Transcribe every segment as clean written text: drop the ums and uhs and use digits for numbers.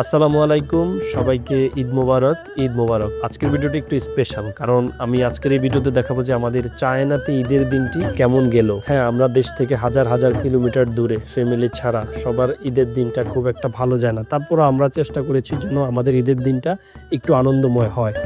আসসালামু আলাইকুম, সবাইকে ঈদ মোবারক। ঈদ মোবারক। আজকের ভিডিওটি একটু স্পেশাল, কারণ আমি আজকের এই ভিডিওতে দেখাবো যে আমাদের চায়নাতে ঈদের দিনটি কেমন গেল। হ্যাঁ, আমরা দেশ থেকে হাজার হাজার কিলোমিটার দূরে, ফ্যামিলি ছাড়া সবার ঈদের দিনটা খুব একটা ভালো যায় না। তারপরও আমরা চেষ্টা করেছি যেন আমাদের ঈদের দিনটা একটু আনন্দময় হয়।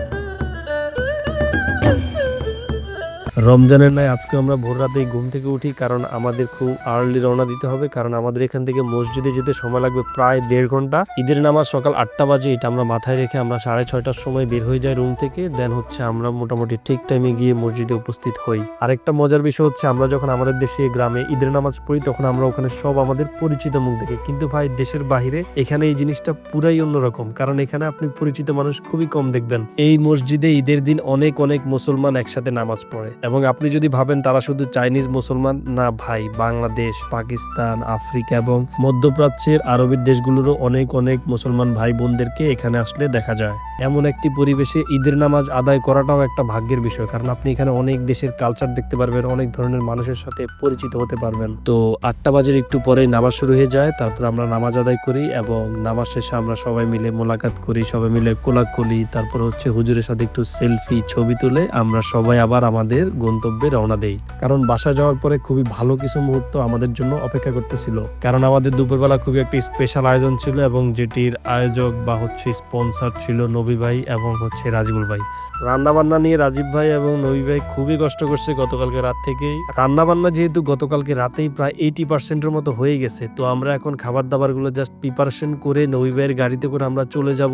রমজানের নাই আজকে আমরা ভোর রাতেই ঘুম থেকে উঠি, কারণ আমাদের খুব আর্লি রওনা দিতে হবে, কারণ আমাদের এখান থেকে মসজিদে যেতে সময় লাগবে প্রায় 1.5 ঘন্টা। ঈদের নামাজ সকাল 8টা বাজে, এটা আমরা মাথায় রেখে আমরা 6:30টার সময় বের হয়ে যাই রুম থেকে। দেন আমরা মোটামুটি ঠিক টাইমে গিয়ে মসজিদে উপস্থিত হই। আরেকটা মজার বিষয় হচ্ছে, আমরা যখন আমাদের দেশে গ্রামে ঈদের নামাজ পড়ি তখন আমরা ওখানে সব আমাদের পরিচিত মুখ দেখি, কিন্তু ভাই দেশের বাহিরে এখানে এই জিনিসটা পুরাই অন্যরকম, কারণ এখানে আপনি পরিচিত মানুষ খুবই কম দেখবেন। এই মসজিদে ঈদের দিন অনেক অনেক মুসলমান একসাথে নামাজ পড়ে, এবং আপনি যদি ভাবেন তারা শুধু চাইনিজ মুসলমান, না ভাই, বাংলাদেশ, পাকিস্তান, আফ্রিকা এবং মধ্যপ্রাচ্যের আরবের দেশগুলোরও অনেক অনেক মুসলমান ভাই বোনদেরকে এখানে আসলে দেখা যায়। এমন একটি পরিবেশে ঈদের নামাজ আদায় করাটাও একটা ভাগ্যের বিষয়, কারণ আপনি এখানে অনেক দেশের কালচার দেখতে পারবেন, অনেক ধরনের মানুষের সাথে পরিচিত হতে পারবেন। তো 8টা বাজের একটু পরেই নামাজ শুরু হয়ে যায়, তারপর আমরা নামাজ আদায় করি এবং নামাজ শেষে আমরা সবাই মিলে মোলাকাত করি, সবাই মিলে কোলাকুলি, তারপর হুজুরের সাথে একটু সেলফি ছবি তুলে আমরা সবাই আবার আমাদের গন্তব্যে রওনা দেই। কারণ বাসা যাওয়ার পরে খুবই ভালো কিছু মুহূর্ত আমাদের জন্য অপেক্ষা করতেছিল, কারণ আমাদের দুপুরবেলা খুবই একটি স্পেশাল আয়োজন ছিল, এবং যেটির আয়োজক বা স্পন্সর ছিল নবী ভাই এবং রাজিবুল ভাই। রান্না বান্না নিয়ে রাজীব ভাই এবং নবী ভাই খুবই কষ্ট করছে গতকালকে রাত থেকেই। রান্না বান্না যেহেতু গতকালকে রাতেই প্রায় 80%-এর মতো হয়ে গেছে, তো আমরা এখন খাবার দাবার গুলো জাস্ট প্রিপারেশন করে নবী ভাইয়ের গাড়িতে করে আমরা চলে যাব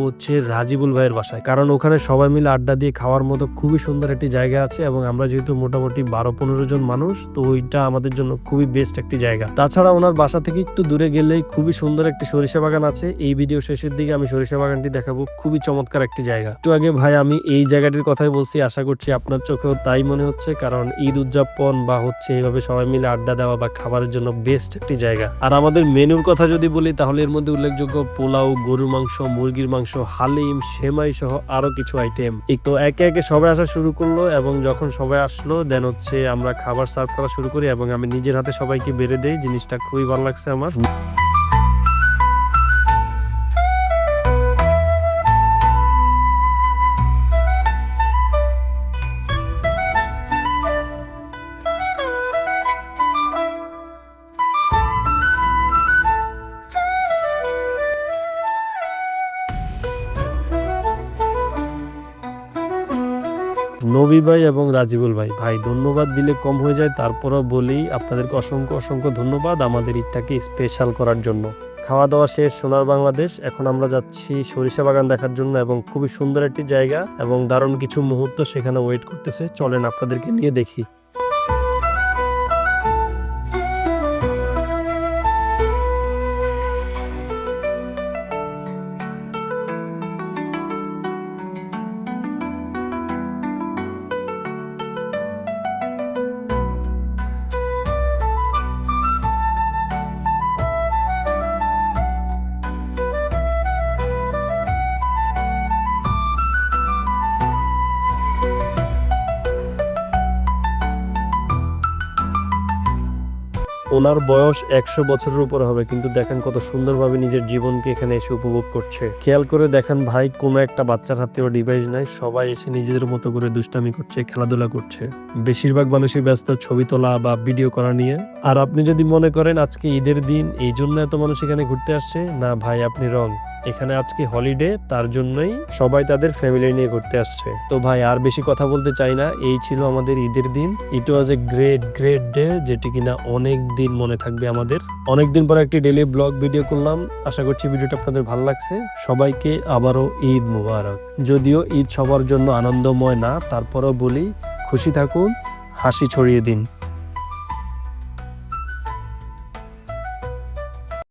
রাজিবুল ভাইয়ের বাসায়, কারণ ওখানে সবাই মিলে আড্ডা দিয়ে খাওয়ার মতো খুবই সুন্দর একটি জায়গা আছে, এবং আমরা যেহেতু মোটামুটি 12-15 জন মানুষ, তো ওইটা আমাদের জন্য খুবই বেস্ট একটি জায়গা। তাছাড়া ওনার বাসা থেকে একটু দূরে গেলেই খুবই সুন্দর একটি সরিষা বাগান আছে। এই ভিডিও শেষের দিকে আমি সরিষা বাগানটি দেখাবো, খুবই চমৎকার একটি জায়গা। একটু আগে ভাই আমি এই জায়গাটির কথাই বলছি, আশা করছি আপনার চোখেও তাই মনে হচ্ছে, কারণ ঈদ উদযাপন বা এইভাবে সবাই মিলে আড্ডা দেওয়া বা খাবারের জন্য বেস্ট একটি জায়গা। আর আমাদের মেনুর কথা যদি বলি তাহলে এর মধ্যে উল্লেখযোগ্য পোলাও, গরুর মাংস, মুরগির মাংস, হালিম, সেমাই সহ আরো কিছু আইটেম। তো একে একে সবাই আসা শুরু করলো, এবং যখন সবাই আসলো দেন আমরা খাবার সার্ভ করা শুরু করি, এবং আমি নিজের হাতে সবাইকে বেড়ে দেই। জিনিসটা খুবই ভালো লাগছে আমার। নবী ভাই এবং রাজিবুল ভাই, ধন্যবাদ দিলে কম হয়ে যায়, তারপরও বলি আপনাদেরকে অসংখ্য অসংখ্য ধন্যবাদ আমাদের ঈদটাকে স্পেশাল করার জন্য। খাওয়া দাওয়া শেষ, সোনার বাংলাদেশ। এখন আমরা যাচ্ছি সরিষা বাগান দেখার জন্য, এবং খুবই সুন্দর একটি জায়গা এবং দারুণ কিছু মুহূর্ত সেখানে ওয়েট করতেছে। চলেন আপনাদেরকে নিয়ে দেখি। ওনার বয়স 100 বছরের উপরে হবে, কিন্তু দেখেন কত সুন্দরভাবে নিজের জীবনকে এখানে এসে উপভোগ করছে। খেয়াল করে দেখেন ভাই, কোনো একটা বাচ্চার হাতেও ডিভাইস নাই, সবাই এসে নিজেদের মতো করে দুষ্টামি করছে, খেলাধুলা করছে। বেশিরভাগ মানুষই ব্যস্ত ছবি তোলা বা ভিডিও করা নিয়ে। আর আপনি যদি মনে করেন আজকে ঈদের দিন এই জন্য এত মানুষ এখানে ঘুরতে আসছে, না ভাই, আপনি রং। এখানে আজকে হলিডে, তার জন্যই সবাই তাদের ফ্যামিলি নিয়ে ঘুরতে আসছে। তো ভাই আর বেশি কথা বলতে চাই না, এই ছিল আমাদের ঈদের দিন। ইট ওয়াজ এ গ্রেট ডে, যেটি কিনা অনেক দিন মনে থাকবে আমাদের। অনেকদিন পর একটি ডেইলি ব্লগ ভিডিও করলাম, আশা করছি ভিডিওটা আপনাদের ভালো লাগছে। সবাইকে আবারও ঈদ মোবারক। যদিও ঈদ সবার জন্য আনন্দময় না, তারপরও বলি খুশি থাকুন, হাসি ছড়িয়ে দিন।